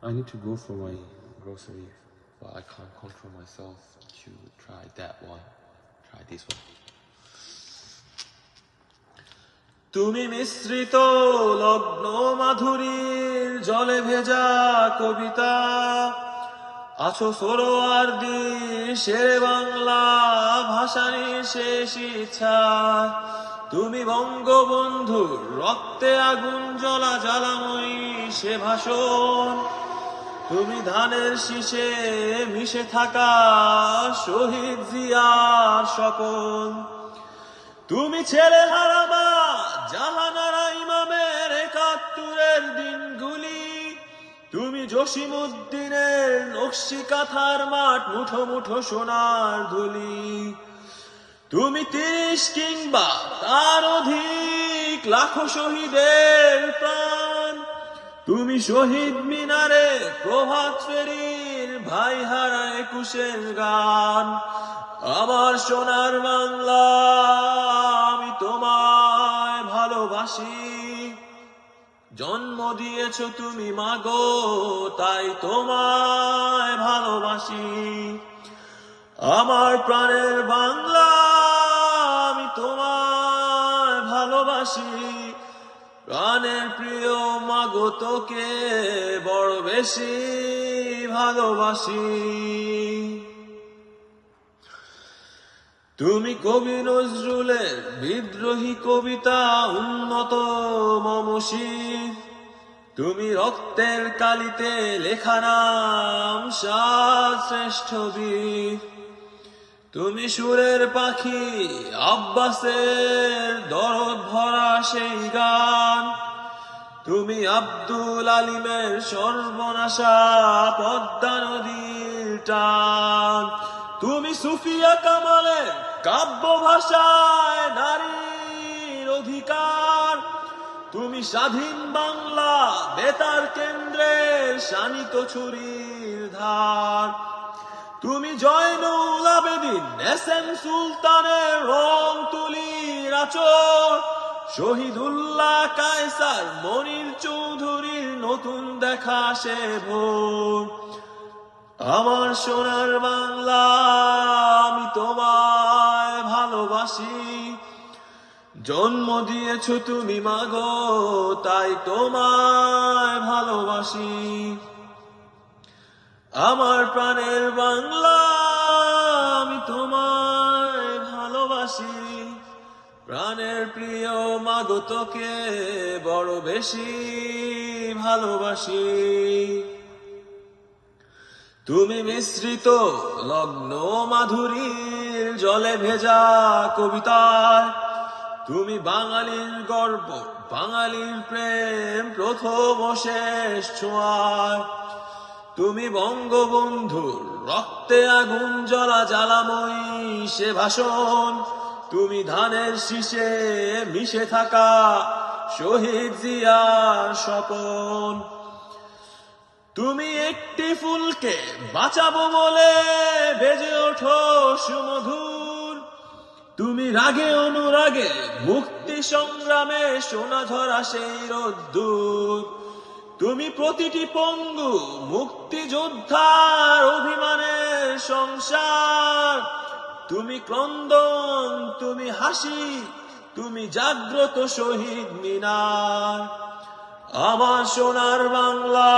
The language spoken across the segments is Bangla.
I need to go for my grocery, but I can't control myself to try that one. Try this one. তুমি মিশ্রিত লগ্ন মাধুরীর জলে ভেজা কবিতা, আছো সরোয়ার্দী শেরে বাংলা ভাষারই শেষ ইচ্ছা। তুমি বঙ্গবন্ধুর রক্তে আগুন জ্বলা জ্বালাময়ী সে ভাষণ, তুমি ধানের শীষে মিশে থাকা শহীদ জিয়ার স্বপন। তুমি ছেলে হারাবা জাহানারা ইমামের ৭১-এর দিনগুলি, তুমি জসিমউদ্দিনের নকশি কাঁথার মাঠ মুঠো মুঠো সোনার ধুলি। তুমি ৩০ কিংবা তার অধিক লাখো শহীদের প্রাণ, তুমি শহীদ মিনারে প্রভাত ফেরির ভাই হারা ২১-এর গান। আমার সোনার বাংলা আমি তোমায় ভালোবাসি, জন্ম দিয়েছ তুমি মাগো তাই তোমায় ভালোবাসি। আমার প্রাণের বাংলা আমি তোমায় ভালোবাসি, প্রাণের প্রিয় মাগো তোকে বড় বেশি ভালোবাসি। তুমি কবি নজরুলের বিদ্রোহী কবিতা উন্নত মমশির, তুমি রক্তের কালিতে লেখা নাম সাত শ্রেষ্ঠ বীর। তুমি সুরের পাখি আব্বাসের দরদ ভরা সেই গান, তুমি আব্দুল আলিমের সর্বনাশা পদ্মা নদীর টান। তুমি সুফিয়া কামালের কাব্য ভাষায় নারীর অধিকার, তুমি স্বাধীন বাংলা বেতার কেন্দ্রের শানিত ছুরির ধার। তুমি জয়নুল আবেদিন এসএম সুলতানের রং তুলির আচর, শহীদুল্লাহ কায়সার মনির চৌধুরীর নতুন দেখা সে ভোর। আমার সোনার বাংলা আমি তোমায় ভালোবাসি, জন্ম দিয়েছ তুমি মাগো তাই তোমায় ভালোবাসি। আমার প্রাণের বাংলা আমি তোমায় ভালোবাসি, প্রাণের প্রিয় মাগো তোকে বড় বেশি ভালোবাসি। তুমি মিশ্রিত লগ্ন মাধুরীর জলে ভেজা কবিতায়, তুমি বাঙালির গর্ব বাঙালির প্রেম প্রথম ও শেষ ছোঁয়ায়। তুমি বঙ্গবন্ধুর রক্তে আগুন জ্বলা জ্বালাময়ী সে ভাষণ, তুমি ধানের শীষে মিশে থাকা শহীদ জিয়ার স্বপন। তুমি একটি ফুলকে বাঁচাবো বলে বেজে ওঠো সুমধুর, তুমি রাগে অনুরাগে মুক্তি সংগ্রামে সোনা ঝরা সেই রোদ্দুর। তুমি প্রতিটি পঙ্গু মুক্তিযোদ্ধার অভিমানের সংসার, তুমি ক্রন্দন তুমি হাসি তুমি জাগ্রত শহীদ মিনার। আমার সোনার বাংলা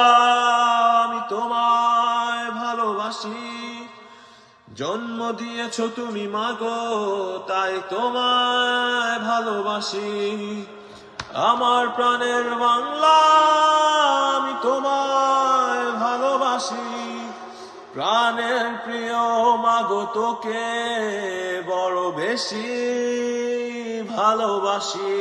আমি তোমায় ভালোবাসি, জন্ম দিয়েছ তুমি মাগো তাই তোমায় ভালোবাসি। আমার প্রাণের বাংলা আমি তোমায় ভালোবাসি, প্রাণের প্রিয় মাগো তোকে বড় বেশি ভালোবাসি।